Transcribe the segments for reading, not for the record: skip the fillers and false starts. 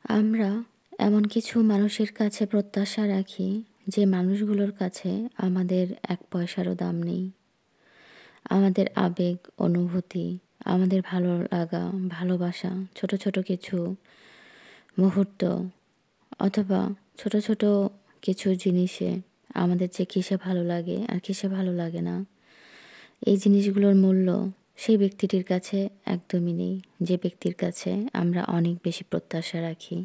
আমরা এমন কিছু মানুষের কাছে প্রত্যাশা রাখি যে মানুষগুলোর কাছে আমাদের এক পয়সারও দাম নেই। আমাদের আবেগ, অনুভূতি, আমাদের ভালো লাগা, ভালোবাসা, ছোট, ছোট কিছু মুহূর্ত অথবা ছোট, ছোট কিছু জিনিসে আমাদের যে কিসে ভালো লাগে আর কিসে ভালো লাগে না, এই জিনিসগুলোর মূল্য সেই ব্যক্তিটির কাছে একদমই নেই, যে ব্যক্তির কাছে আমরা অনেক বেশি প্রত্যাশা রাখি,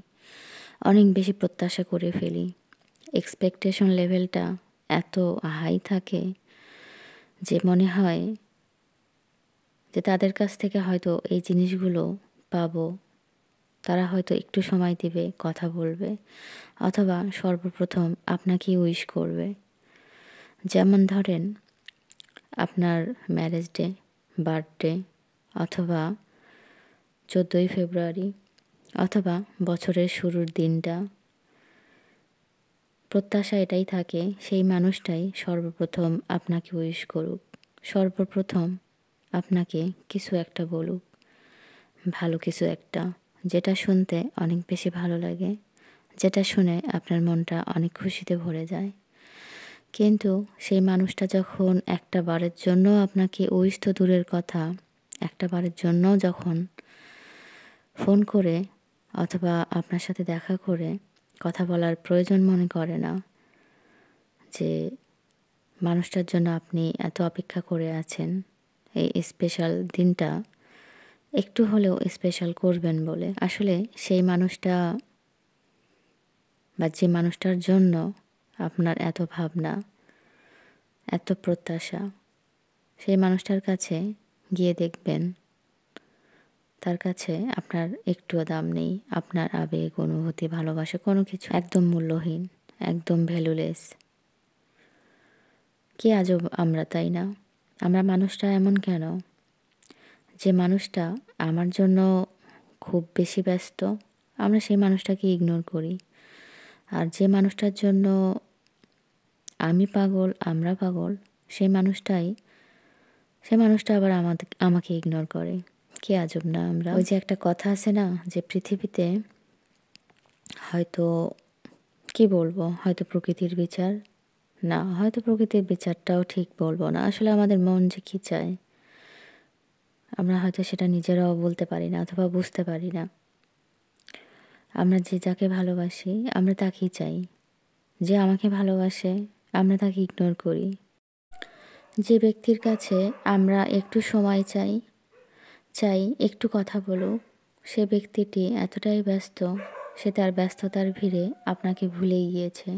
অনেক বেশি প্রত্যাশা করে ফেলি। এক্সপেকটেশন লেভেলটা এত হাই থাকে যে মনে হয় যে তাদের কাছ থেকে হয়তো এই জিনিসগুলো পাবো। তারা হয়তো একটু সময় দিবে, কথা বলবে, অথবা সর্বপ্রথম আপনাকেই উইশ করবে। যেমন ধরেন আপনার ম্যারেজ ডে, বার্থডে, অথবা 14ই ফেব্রুয়ারি, অথবা বছরের শুরুর দিনটা। প্রত্যাশা এটাই থাকে সেই মানুষটাই সর্বপ্রথম আপনাকে উইশ করুক, সর্বপ্রথম আপনাকে কিছু একটা বলুক, ভালো কিছু একটা, যেটা শুনতে অনেক বেশি ভালো লাগে, যেটা শুনে আপনার মনটা অনেক খুশিতে ভরে যায়। কিন্তু সেই মানুষটা যখন একটা বারের জন্য আপনাকে উইশ তো দূরের কথা, একটা বারের জন্য যখন ফোন করে অথবা আপনার সাথে দেখা করে কথা বলার প্রয়োজন মনে করে না, যে মানুষটার জন্য আপনি এত অপেক্ষা করে আছেন, এই স্পেশাল দিনটা একটু হলেও স্পেশাল করবেন বলে, আসলে সেই মানুষটা বা যে মানুষটার জন্য আপনার এত ভাবনা, এত প্রত্যাশা, সেই মানুষটার কাছে গিয়ে দেখবেন তার কাছে আপনার একটুও দাম নেই। আপনার আবেগ, অনুভূতি, ভালোবাসা কোনো কিছু একদম মূল্যহীন, একদম ভ্যালুলেস। কি আজব আমরা, তাই না? আমরা মানুষটা এমন কেন যে মানুষটা আমার জন্য খুব বেশি ব্যস্ত, আমরা সেই মানুষটাকে ইগনোর করি। আর যে মানুষটার জন্য আমি পাগল, আমরা পাগল, সেই মানুষটা আবার আমাকে ইগনোর করে। কি আজব না আমরা? ওই যে একটা কথা আছে না, যে পৃথিবীতে হয়তো, কি বলবো, হয়তো প্রকৃতির বিচার না, হয়তো প্রকৃতির বিচারটাও ঠিক বলবো না, আসলে আমাদের মন যে কি চায় আমরা হয়তো সেটা নিজেরাও বলতে পারি না অথবা বুঝতে পারি না। আমরা যে যাকে ভালোবাসি আমরা তাকেই চাই, যে আমাকে ভালোবাসে আমরা তাকে ইগনোর করি। যে ব্যক্তির কাছে আমরা একটু সময় চাই একটু কথা বলুক, সে ব্যক্তিটি এতটাই ব্যস্ত, সে তার ব্যস্ততার ভিড়ে আপনাকে ভুলেই গিয়েছে।